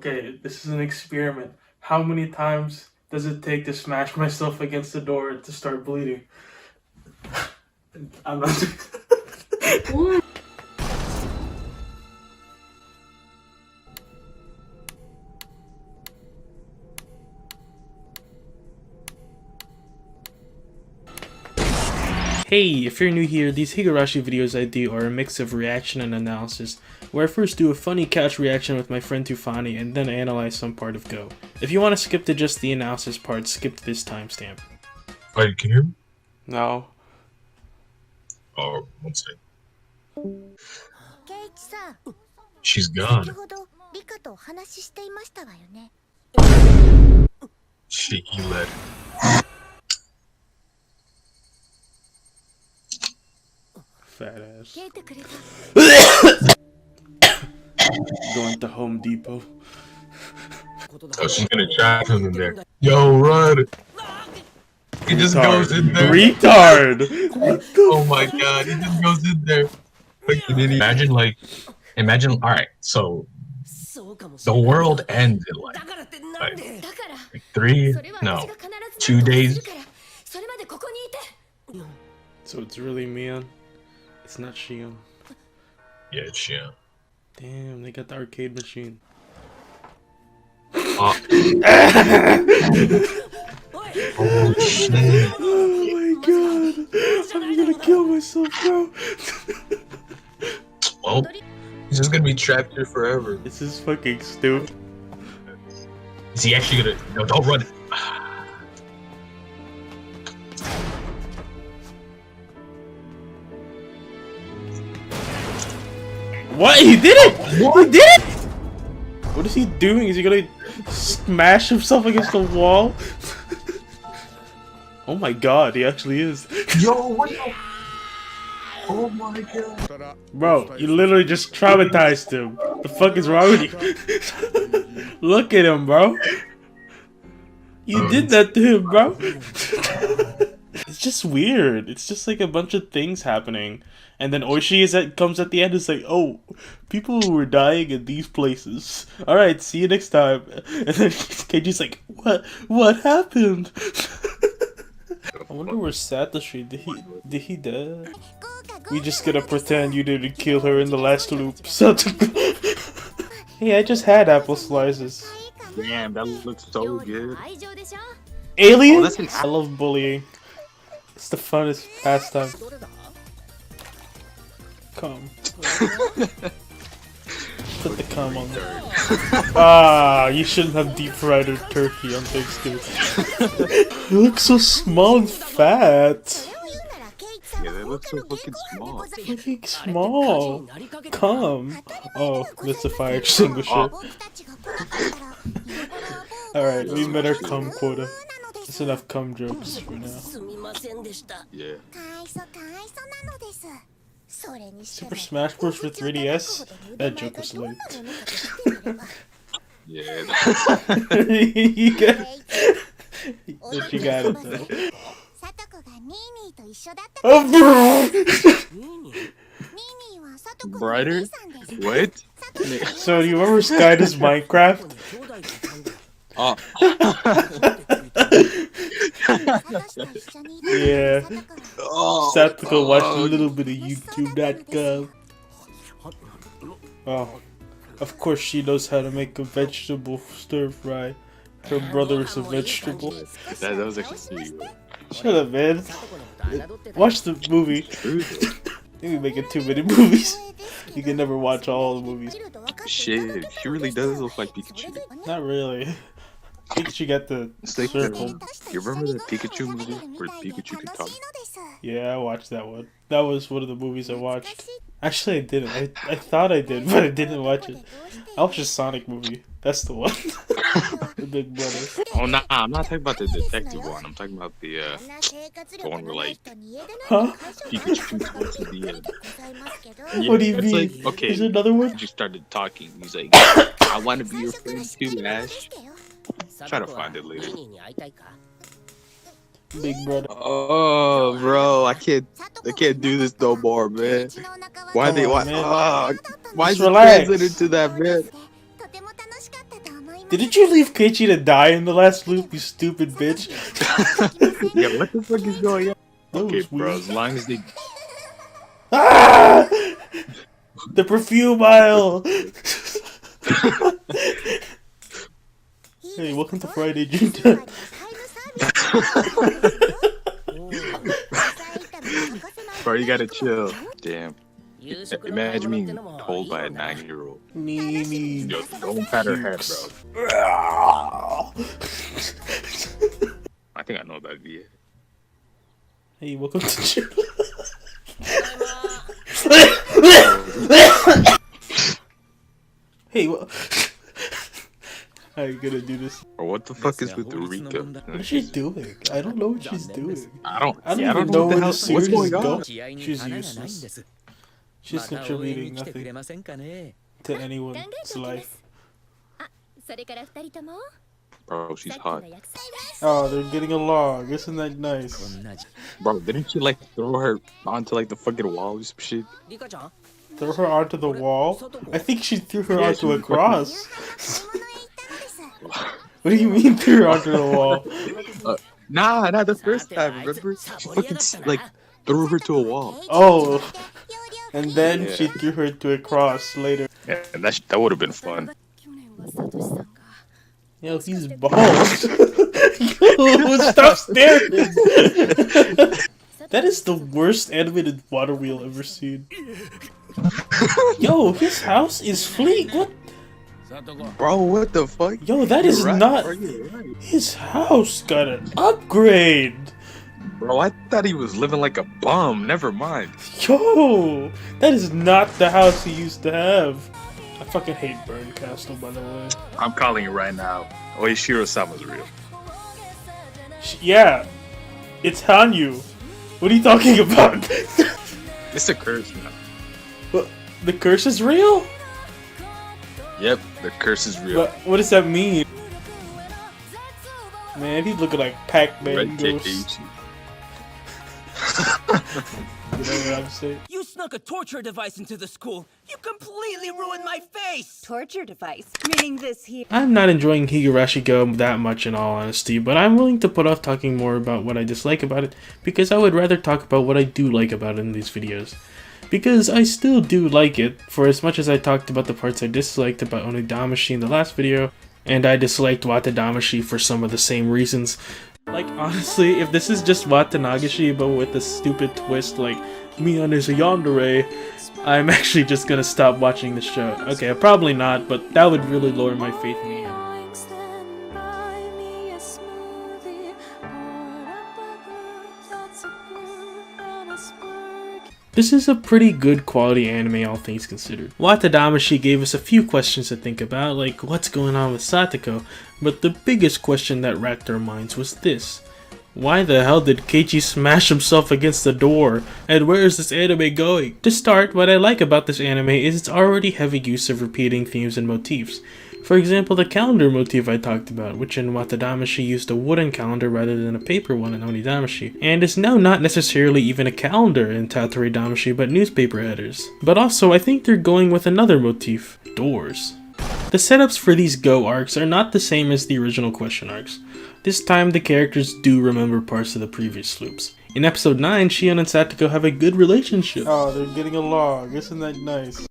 Okay, this is an experiment. How many times does it take to smash myself against the door to start bleeding? I'm not. Hey, if you're new here, these Higurashi videos I do are a mix of reaction and analysis, where I first do a funny couch reaction with my friend Tufani and then analyze some part of Go. If you want to skip to just the analysis part, skip to this timestamp. Wait, can you hear me? No. Oh, one second. She's gone. She led. Fat ass. Going to Home Depot. Oh, she's gonna trap him in there. Yo, run! He just goes in there. Retard! Oh my god, he just goes in there. Like, imagine, alright, so the world ends in like 2 days. So it's really Mion. It's not Shion. Yeah, it's Shion. Damn, they got the arcade machine. Oh shit. Oh my god. I'm gonna kill myself, bro. Well, he's just gonna be trapped here forever. This is fucking stupid. Is he actually gonna... No, don't run. What? He did it! What? He did it! What is he doing? Is he gonna smash himself against the wall? Oh my god, he actually is. Yo, what the... Oh my god. Bro, you literally just traumatized him. The fuck is wrong with you? Look at him, bro. You did that to him, bro. It's just weird. It's just like a bunch of things happening. And then Oishi comes at the end and is like, oh, people were dying in these places. Alright, see you next time. And then Keiichi's like, what happened? I wonder where Satoshi, did he die? We just gotta pretend you didn't kill her in the last loop. Hey, I just had apple slices. Damn, that looks so good. Alien? Oh, I love bullying. It's the funnest pastime. Come. Put the cum on there. Ah, you shouldn't have deep fried a turkey on Thanksgiving. You look so small and fat. Yeah, they look so fucking small. Fucking small. Come. Oh, that's a fire extinguisher. Alright, we met our cum quota. That's enough cum jokes for now. Yeah. Super Smash Bros. For 3DS? That joke was late. Yeah. You got it though. Brighter? What? So do you remember Skyda's Minecraft? Oh. Yeah. Oh. Satsuko watched a little bit of YouTube.com. Oh. Of course she knows how to make a vegetable stir fry. Her brother is a vegetable. That was actually sweet. Shut up, man. Watch the movie. You're making too many movies. You can never watch all the movies. Shit, she really does look like Pikachu. Not really. Pikachu got the circle. You remember the Pikachu movie where Pikachu could talk? Yeah, I watched that one. That was one of the movies I watched. Actually, I didn't. I thought I did, but I didn't watch it. I watched a Sonic movie. That's the one. The Big Brother. Oh, nah, I'm not talking about the detective one. I'm talking about the one where, like, Huh? Pikachu talks at the end. Yeah, What do you it's mean? like, okay, Is there another one? he just started talking. He's like, I want to be your friend too, Ash. Try to find it later. Big Brother. Oh, bro, I can't do this no more, man. Why Come they on, why? man. Why is Just it relax. translated to that, man? Didn't you leave Keiichi to die in the last loop, you stupid bitch? Yeah, what the fuck is going on? That Okay, was bro, weird. as long as they... Ah! The perfume aisle! Hey, welcome to Friday, June 10th. Bro, you gotta chill. Damn. Imagine being told by a 9-year-old. Mimi. Yo, don't pat her head, bro. I think I know that idea. Hey, welcome to June. Hey, what? How are you gonna do this? Or what the fuck is with Rika? What is she doing? I don't know what she's doing. I don't even know what where the hell. the series What's is going on? going. She's useless. She's contributing nothing to anyone's life. Bro, she's hot. Oh, they're getting along. Isn't that nice? Bro, didn't she like throw her onto like the fucking wall or some shit? Throw her onto the wall? I think she threw her Yeah, onto she a was cross. What do you mean threw her onto the wall? Nah, not the first time, remember? She fucking like threw her to a wall. Oh, and then Yeah. she threw her to a cross later. Yeah, and that would have been fun. Yo, he's bald. Yo, stop staring. That is the worst animated water wheel ever seen. Yo, his house is fleet. What? Bro, what the fuck? Yo, that is You're right, not. bro, you're right. His house got an upgrade. Bro, I thought he was living like a bum. Never mind. Yo, that is not the house he used to have. I fucking hate Burn Castle, by the way. I'm calling you right now. Oishiro-sama's real. Yeah, it's Hanyu. What are you talking about? It's a curse now. What? The curse is real? Yep, the curse is real. What does that mean? Man, he's looking like Pac-Man Red ghost. Keiichi. You know what I'm saying? You snuck a torture device into the school. You completely ruined my face. Torture device, meaning this here. I'm not enjoying Higurashi GOU that much in all honesty, but I'm willing to put off talking more about what I dislike about it because I would rather talk about what I do like about it in these videos. Because I still do like it, for as much as I talked about the parts I disliked about watadamashi in the last video, and I disliked watadamashi for some of the same reasons. Like, honestly, if this is just Watanagashi but with a stupid twist like Mion is a yandere, I'm actually just gonna stop watching the show. Okay, probably not, but that would really lower my faith in me. This is a pretty good quality anime, all things considered. Watadamashi gave us a few questions to think about, like what's going on with Satoko, but the biggest question that racked our minds was this. Why the hell did Keiichi smash himself against the door? And where is this anime going? To start, what I like about this anime is its already heavy use of repeating themes and motifs. For example, the calendar motif I talked about, which in Watadamashi used a wooden calendar rather than a paper one in Onidamashi, and is now not necessarily even a calendar in Tatori Damashi but newspaper headers. But also, I think they're going with another motif, doors. The setups for these Go arcs are not the same as the original question arcs. This time, the characters do remember parts of the previous loops. In episode 9, Shion and Satoko have a good relationship. Oh, they're getting along, isn't that nice?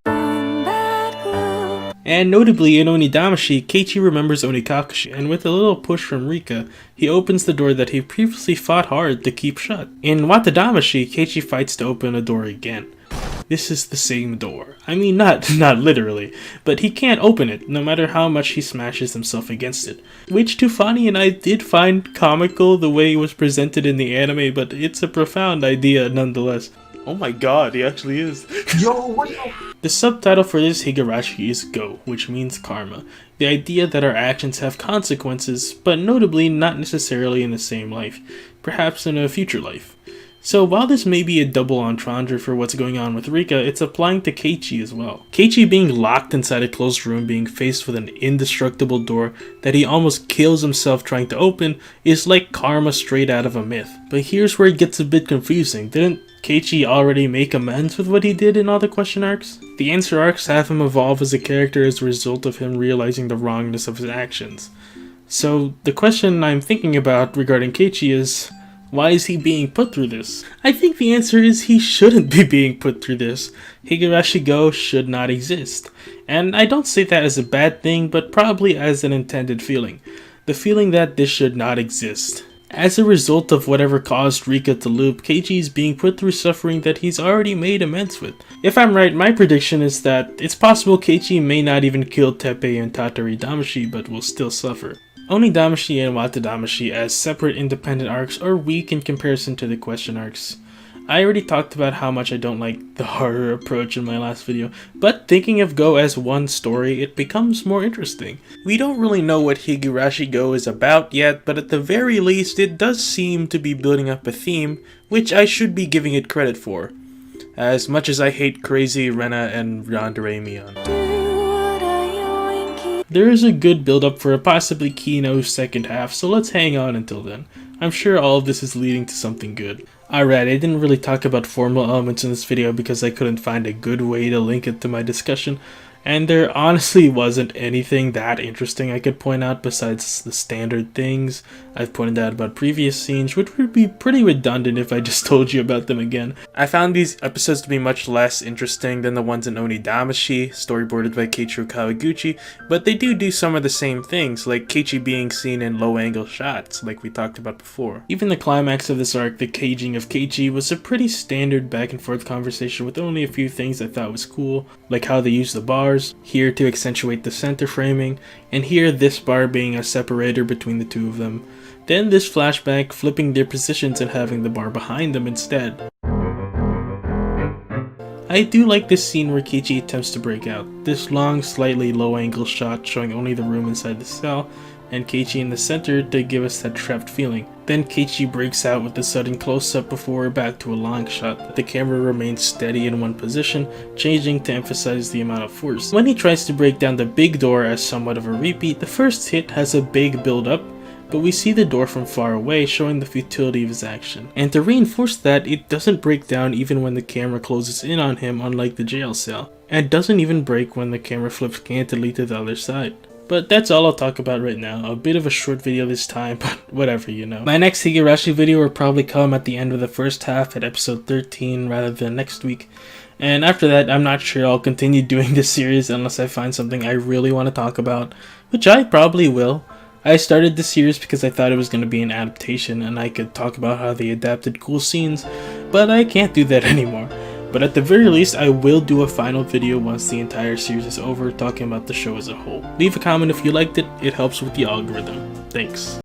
And notably, in Onidamashi, Keiichi remembers Onikakushi, and with a little push from Rika, he opens the door that he previously fought hard to keep shut. In Watadamashi, Keiichi fights to open a door again. This is the same door. I mean, not literally, but he can't open it, no matter how much he smashes himself against it. Which Tufani and I did find comical the way it was presented in the anime, but it's a profound idea nonetheless. Oh my god, he actually is. Yo, what the? The subtitle for this Higurashi is Go, which means karma. The idea that our actions have consequences, but notably not necessarily in the same life, perhaps in a future life. So while this may be a double entendre for what's going on with Rika, it's applying to Keiichi as well. Keiichi being locked inside a closed room, being faced with an indestructible door that he almost kills himself trying to open, is like karma straight out of a myth. But here's where it gets a bit confusing. Didn't Keiichi already make amends with what he did in all the question arcs? The answer arcs have him evolve as a character as a result of him realizing the wrongness of his actions. So the question I'm thinking about regarding Keiichi is, why is he being put through this? I think the answer is he shouldn't be being put through this. Higurashi GOU should not exist. And I don't say that as a bad thing, but probably as an intended feeling. The feeling that this should not exist. As a result of whatever caused Rika to loop, Keiichi is being put through suffering that he's already made amends with. If I'm right, my prediction is that it's possible Keiichi may not even kill Teppei and Tatari Damashi, but will still suffer. Onidamashi and Watadamashi as separate independent arcs are weak in comparison to the question arcs. I already talked about how much I don't like the horror approach in my last video, but thinking of GOU as one story, it becomes more interesting. We don't really know what Higurashi GOU is about yet, but at the very least it does seem to be building up a theme, which I should be giving it credit for. As much as I hate Crazy, Rena, and Yandere Mion. There is a good build-up for a possibly kino second half, so let's hang on until then. I'm sure all of this is leading to something good. Alright, I didn't really talk about formal elements in this video because I couldn't find a good way to link it to my discussion, and there honestly wasn't anything that interesting I could point out besides the standard things I've pointed out about previous scenes, which would be pretty redundant if I just told you about them again. I found these episodes to be much less interesting than the ones in Onidamashi, storyboarded by Keiichi Kawaguchi, but they do some of the same things, like Keiichi being seen in low-angle shots, like we talked about before. Even the climax of this arc, the caging of Keiichi, was a pretty standard back-and-forth conversation with only a few things I thought was cool, like how they use the bars, here to accentuate the center framing, and here this bar being a separator between the two of them. Then this flashback flipping their positions and having the bar behind them instead. I do like this scene where Keiichi attempts to break out. This long, slightly low-angle shot showing only the room inside the cell, and Keiichi in the center to give us that trapped feeling. Then Keiichi breaks out with a sudden close-up before we're back to a long shot. The camera remains steady in one position, changing to emphasize the amount of force. When he tries to break down the big door as somewhat of a repeat, the first hit has a big build-up, but we see the door from far away, showing the futility of his action. And to reinforce that, it doesn't break down even when the camera closes in on him, unlike the jail cell, and doesn't even break when the camera flips candidly to the other side. But that's all I'll talk about right now. A bit of a short video this time, but whatever, you know. My next Higurashi video will probably come at the end of the first half at episode 13 rather than next week. And after that, I'm not sure I'll continue doing this series unless I find something I really want to talk about, which I probably will. I started this series because I thought it was going to be an adaptation and I could talk about how they adapted cool scenes, but I can't do that anymore. But at the very least, I will do a final video once the entire series is over, talking about the show as a whole. Leave a comment if you liked it, it helps with the algorithm. Thanks.